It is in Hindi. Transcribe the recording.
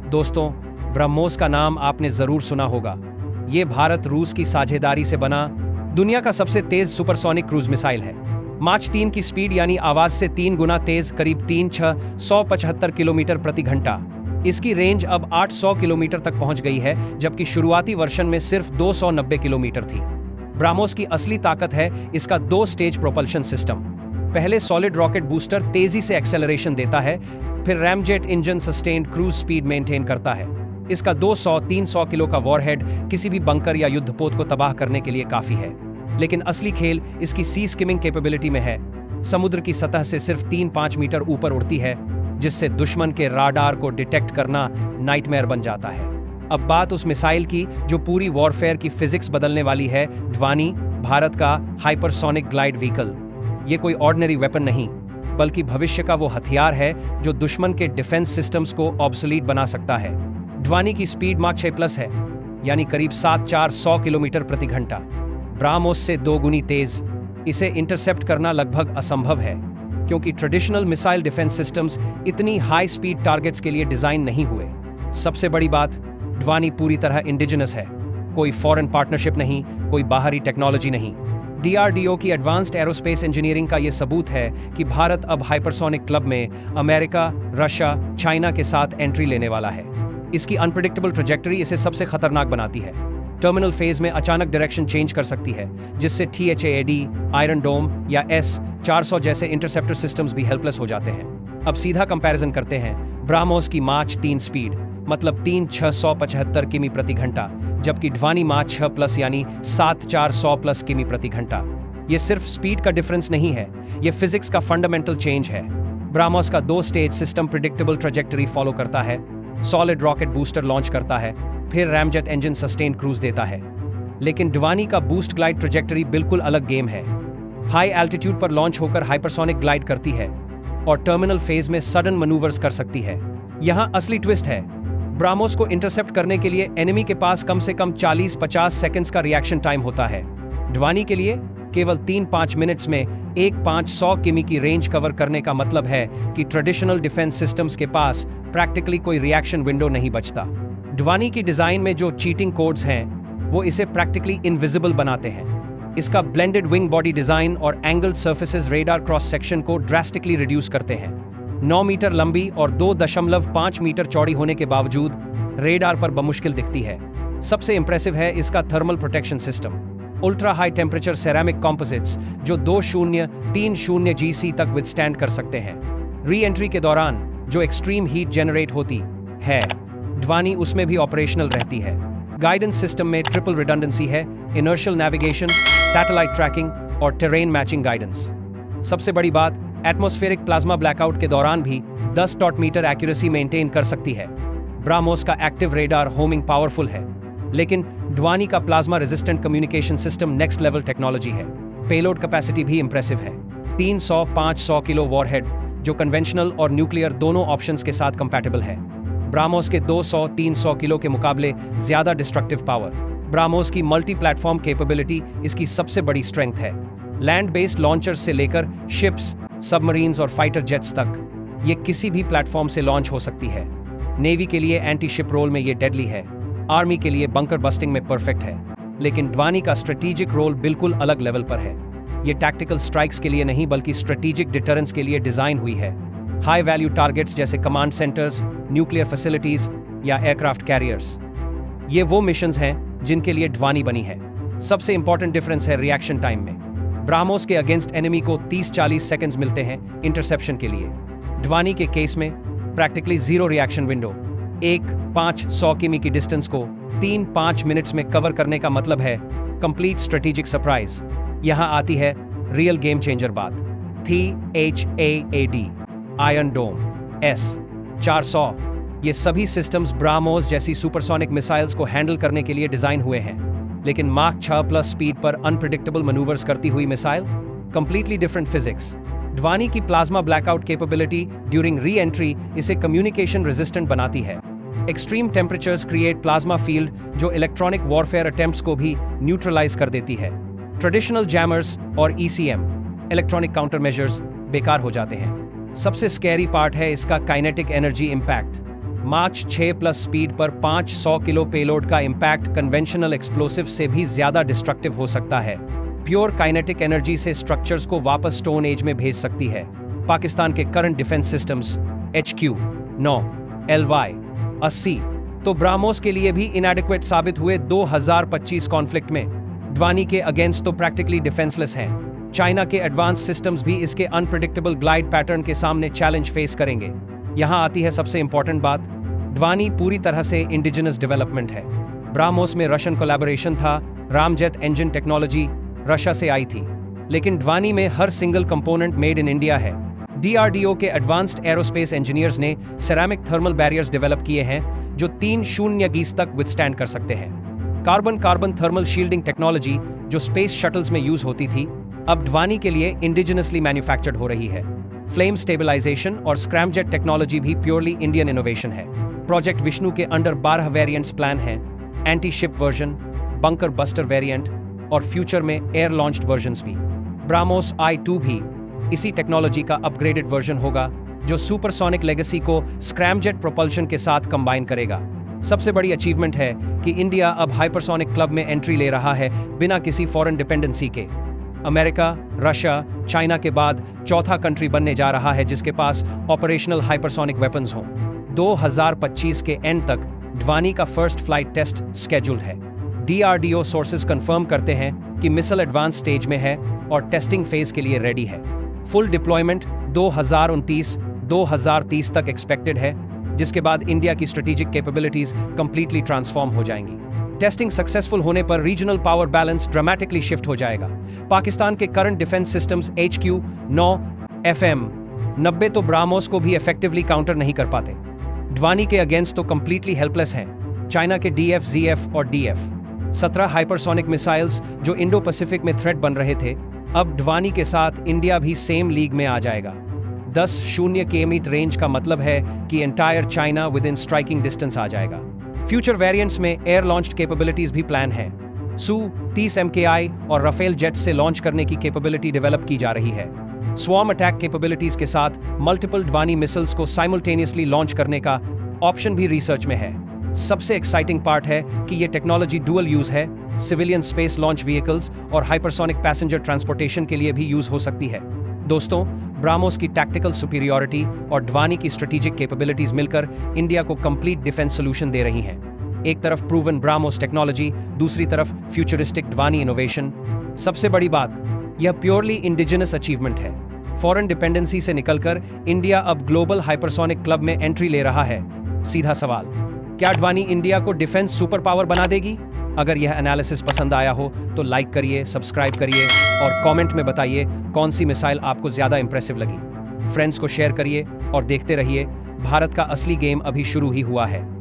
दोस्तों, ब्रह्मोस का नाम आपने जरूर सुना होगा। ये भारत रूस की साझेदारी से बना दुनिया का सबसे तेज सुपरसोनिक क्रूज मिसाइल है। माच 3 की स्पीड यानी आवाज से 3 गुना तेज, करीब 3,675 किलोमीटर प्रति घंटा। इसकी रेंज अब 800 किलोमीटर तक पहुंच गई है, जबकि शुरुआती वर्षन में सिर्फ 290 किलोमीटर थी। ब्राह्मोस की असली ताकत है इसका 2 स्टेज प्रोपल्शन सिस्टम। पहले सॉलिड रॉकेट बूस्टर तेजी से एक्सेलरेशन देता है, फिर ramjet engine sustained cruise speed maintain करता है। इसका 200-300 किलो का वॉरहेड किसी भी बंकर या युद्धपोत को तबाह करने के लिए काफी है। लेकिन असली खेल इसकी सी स्किमिंग कैपेबिलिटी में है। समुद्र की सतह से सिर्फ 3-5 मीटर ऊपर उड़ती है, जिससे दुश्मन के राडार को डिटेक्ट करना नाइटमेयर बन जाता है। अब बात उस मिसाइल की जो पूरी वॉरफेयर की फिजिक्स बदलने वाली है, ध्वनि, भारत का हाइपरसोनिक ग्लाइड व्हीकल। ये कोई ऑर्डिनरी वेपन नहीं, बल्कि भविष्य का वो हथियार है जो दुश्मन के डिफेंस सिस्टम्स को ऑब्सोलीट बना सकता है। ध्वनि की स्पीड माच 6+ है, यानी करीब 7,400 किलोमीटर प्रति घंटा। ब्राह्मोस से 2 गुनी तेज। इसे इंटरसेप्ट करना लगभग असंभव है, क्योंकि ट्रेडिशनल मिसाइल डिफेंस सिस्टम्स इतनी हाई स्पीड टारगेट्स के लिए डिजाइन नहीं हुए। सबसे बड़ी बात, ध्वनि पूरी तरह इंडिजिनस है। कोई फॉरेन पार्टनरशिप नहीं, कोई बाहरी टेक्नोलॉजी नहीं। DRDO की एडवांस्ड एरोस्पेस इंजीनियरिंग का यह सबूत है कि भारत अब हाइपरसोनिक क्लब में अमेरिका, रशिया, चाइना के साथ एंट्री लेने वाला है। इसकी अनप्रेडिक्टेबल ट्रैजेक्टरी इसे सबसे खतरनाक बनाती है। टर्मिनल फेज में अचानक डायरेक्शन चेंज कर सकती है, जिससे THAAD, आयरन डोम या S-400 जैसे इंटरसेप्टर सिस्टम्स भी हेल्पलेस हो जाते हैं। अब सीधा कंपैरिजन करते हैं। ब्राह्मोस की माच 3 स्पीड मतलब 3,675 किमी प्रति घंटा, जबकि ध्वनि माच 6+ यानी 7,400+ किमी प्रति घंटा। ये सिर्फ स्पीड का डिफरेंस नहीं है, ये फिजिक्स का फंडामेंटल चेंज है। ब्राह्मोस का 2 stage system predictable trajectory follow करता है। सॉलिड रॉकेट बूस्टर लॉन्च करता है, फिर रैमजेट इंजन सस्टेन्ड क्रूज देता है। लेकिन ध्वनि का बूस्ट ग्लाइड ट्रैजेक्टरी बिल्कुल अलग गेम है। हाई एल्टीट्यूड पर लॉन्च होकर हाइपरसोनिक ग्लाइड करती है और टर्मिनल फेज में सडन मैनूवर्स कर सकती है। यहां असली ट्विस्ट है। ब्राह्मोस को इंटरसेप्ट करने के लिए एनिमी के पास कम से कम 40-50 सेकंड्स का रिएक्शन टाइम होता है। ध्वनि के लिए केवल 3-5 मिनट्स में 1,500 किमी की रेंज कवर करने का मतलब है कि ट्रेडिशनल डिफेंस सिस्टम्स के पास प्रैक्टिकली कोई रिएक्शन विंडो नहीं बचता। ध्वनि की डिजाइन में जो चीटिंग कोड्स हैं, वो इसे प्रैक्टिकली इनविजिबल बनाते हैं। इसका ब्लेंडेड विंग बॉडी डिजाइन और angled surfaces radar cross section को ड्रास्टिकली रिड्यूस करते हैं। 9 मीटर लंबी और 2.5 मीटर चौड़ी होने के बावजूद रेडार पर बमुश्किल दिखती है। सबसे इंप्रेसिव है इसका thermal protection system. Ultra high temperature ceramic composites जो 2030 GC तक विथस्टैंड कर सकते हैं। री एंट्री के दौरान जो एक्सट्रीम हीट जनरेट होती है, ध्वनि उसमें भी ऑपरेशनल रहती है। गाइडेंस सिस्टम में ट्रिपल रिडंडेंसी है: इनर्शियल नेविगेशन, सैटेलाइट ट्रैकिंग और टेरेन मैचिंग गाइडेंस। सबसे बड़ी बात, एटमॉस्फेरिक प्लाज्मा ब्लैकआउट के दौरान भी 10 मीटर एक्यूरेसी मेंटेन कर सकती है। ब्राह्मोस का एक्टिव रेडार होमिंग पावरफुल है, लेकिन ध्वनि का plasma resistant communication system next level technology है। पेलोड कैपेसिटी भी इंप्रेसिव है: 300-500 किलो वॉरहेड, जो कन्वेंशनल और न्यूक्लियर दोनों ऑप्शंस के साथ कंपैटिबल है। ब्राह्मोस के 200-300 किलो के मुकाबले ज्यादा डिस्ट्रक्टिव पावर। ब्राह्मोस की मल्टी प्लेटफॉर्म कैपेबिलिटी इसकी सबसे बड़ी स्ट्रेंथ है। लैंड बेस्ड लॉन्चर्स से लेकर शिप्स, सबमरीन्स और फाइटर जेट्स तक ये किसी भी प्लेटफॉर्म से लॉन्च हो सकती है। नेवी के लिए एंटी शिप रोल में ये डेडली है, आर्मी के लिए बंकर बस्टिंग में परफेक्ट है। लेकिन ध्वनि का स्ट्रेटेजिक रोल बिल्कुल अलग लेवल पर है। ये टैक्टिकल स्ट्राइक्स के लिए नहीं, बल्कि स्ट्रेटेजिक डिटरेंस के लिए डिजाइन हुई है। हाई वैल्यू टारगेट्स जैसे कमांड सेंटर्स, न्यूक्लियर फैसिलिटीज या एयरक्राफ्ट कैरियर्स, ये वो मिशंस हैं जिनके लिए ध्वनि बनी है। सबसे इंपॉर्टेंट डिफरेंस है रिएक्शन टाइम में। ब्राह्मोस के अगेंस्ट एनिमी को 30-40 सेकंड्स मिलते हैं इंटरसेप्शन के लिए। ध्वनि के केस में प्रैक्टिकली जीरो रिएक्शन विंडो। 1,500 किमी की डिस्टेंस को 3-5 मिनट्स में कवर करने का मतलब है कंप्लीट स्ट्रेटेजिक सरप्राइज। यहां आती है रियल गेम चेंजर बात। THAAD, आयरन डोम, S-400, ये सभी सिस्टम्स ब्राह्मोस जैसी सुपरसोनिक मिसाइल्स को हैंडल करने के लिए डिजाइन हुए हैं। लेकिन माक 6+ स्पीड पर अनप्रिडिक्टेबल मैनूवर्स करती हुई मिसाइल, कंप्लीटली डिफरेंट फिजिक्स। ध्वनि की plasma blackout capability during re entry इसे कम्युनिकेशन रेजिस्टेंट बनाती है। Extreme temperatures create plasma field जो इलेक्ट्रॉनिक वॉरफेयर अटेम्प्ट्स को भी न्यूट्रलाइज कर देती है। ट्रेडिशनल जैमर्स और ECM, इलेक्ट्रॉनिक काउंटर मेजर्स, बेकार हो जाते हैं। सबसे स्कैरी पार्ट है इसका काइनेटिक एनर्जी इम्पैक्ट। मार्च 6 प्लस स्पीड पर 500 किलो पेलोड का इम्पैक्ट कन्वेंशनल एक्सप्लोसिव से भी ज्यादा डिस्ट्रक्टिव हो सकता है। प्योर काइनेटिक एनर्जी से स्ट्रक्चर्स को वापस स्टोन एज में भेज सकती है। पाकिस्तान के current defence systems HQ-9, LY-80 तो ब्राह्मोस के लिए भी इनएडिक्वेट साबित हुए 2025 कॉन्फ्लिक्ट में। ड्वानी के अगेंस्ट तो प्रैक्टिकली डिफेंसलेस हैं। चाइना के एडवांस सिस्टम्स भी इसके अनप्रिडिक्टेबल ग्लाइड पैटर्न के सामने चैलेंज फेस करेंगे। यहां आती है सबसे इंपॉर्टेंट बात, ड्वानी पूरी तरह से इंडिजिनस डेवलपमेंट है। ब्राह्मोस में रशियन कोलैबोरेशन था, रामजेट इंजन टेक्नोलॉजी रशिया से आई थी, लेकिन ड्वानी में हर single component made in India है। DRDO के एडवांस्ड एरोस्पेस इंजीनियर्स ने सेरामिक थर्मल बैरियर्स डेवलप किए हैं जो 3 गीस तक विथस्टैंड कर सकते हैं। कार्बन थर्मल शील्डिंग टेक्नोलॉजी जो स्पेस शटल्स में यूज होती थी, अब ड्वानी के लिए इंडिजिनसली मैन्युफैक्चर्ड हो रही है। फ्लेम स्टेबलाइजेशन और स्क्रैमजेट टेक्नोलॉजी भी प्योरली इंडियन इनोवेशन है। प्रोजेक्ट विष्णु के अंडर 12 वेरिएंट्स प्लान हैं, anti ship version, bunker buster variant और फ्यूचर में एयर लॉन्च्ड वर्जन्स भी। ब्राह्मोस I-2 भी इसी टेक्नोलॉजी का अपग्रेडेड वर्जन होगा जो सुपरसोनिक लेगेसी को स्क्रैमजेट प्रोपल्शन के साथ कंबाइन करेगा। सबसे बड़ी अचीवमेंट है कि इंडिया अब हाइपरसोनिक क्लब में एंट्री ले रहा है बिना किसी फॉरेन डिपेंडेंसी के। अमेरिका, रशिया, चाइना के बाद चौथा कंट्री बनने जा रहा है जिसके पास ऑपरेशनल हाइपरसोनिक वेपन्स हों। 2025 के एंड तक ड्वानी का फर्स्ट फ्लाइट टेस्ट स्केड्यूल्ड है। DRDO सोर्सेज कंफर्म करते हैं कि मिसाइल एडवांस स्टेज में है और टेस्टिंग फेज के लिए रेडी है। फुल डिप्लॉयमेंट 2029-2030 तक एक्सपेक्टेड है, जिसके बाद इंडिया की स्ट्रेटेजिक कैपेबिलिटीज कंप्लीटली ट्रांसफॉर्म हो जाएंगी। टेस्टिंग सक्सेसफुल होने पर regional power balance dramatically shift हो जाएगा। पाकिस्तान के current defence systems HQ-9, FM-90 तो ब्राह्मोस को भी इफेक्टिवली काउंटर नहीं कर पाते। ड्वानी के अगेंस्ट तो कंप्लीटली हेल्पलेस हैं। चाइना के DF-ZF और DF-17 हाइपरसोनिक मिसाइल्स जो इंडो पैसिफिक में थ्रेट बन रहे थे, अब ड्वानी के साथ इंडिया भी सेम लीग में आ जाएगा। 10 km रेंज का मतलब है कि entire China within striking distance आ जाएगा। फ्यूचर वेरिएंट्स में एयर लॉन्च्ड कैपेबिलिटीज भी प्लान है। Su-30 MKI और राफेल जेट्स से लॉन्च करने की कैपेबिलिटी डेवलप की जा रही है। स्वॉर्म अटैक कैपेबिलिटीज के साथ मल्टीपल ड्वानी मिसाइल्स को साइमल्टेनियसली लॉन्च करने का ऑप्शन भी रिसर्च में है। सबसे एक्साइटिंग पार्ट है कि ये टेक्नोलॉजी डुअल यूज है, सिविलियन स्पेस लॉन्च व्हीकल्स और हाइपरसोनिक पैसेंजर ट्रांसपोर्टेशन के लिए भी यूज हो सकती है। दोस्तों, ब्राह्मोस की टैक्टिकल सुपीरियरिटी और ड्वानी की स्ट्रेटेजिक कैपेबिलिटीज मिलकर इंडिया को कंप्लीट डिफेंस सोल्यूशन दे रही हैं। एक तरफ प्रूवन ब्राह्मोस टेक्नोलॉजी, दूसरी तरफ फ्यूचरिस्टिक ड्वानी इनोवेशन। सबसे बड़ी बात, यह प्योरली इंडिजिनस अचीवमेंट है। फॉरेन डिपेंडेंसी से निकलकर इंडिया अब ग्लोबल हाइपरसोनिक क्लब में एंट्री ले रहा है। सीधा सवाल, क्या ड्वानी इंडिया को डिफेंस सुपर पावर बना देगी? अगर यह एनालिसिस पसंद आया हो तो लाइक करिए, सब्सक्राइब करिए और कमेंट में बताइए कौन सी मिसाइल आपको ज्यादा इंप्रेसिव लगी। फ्रेंड्स को शेयर करिए और देखते रहिए, भारत का असली गेम अभी शुरू ही हुआ है।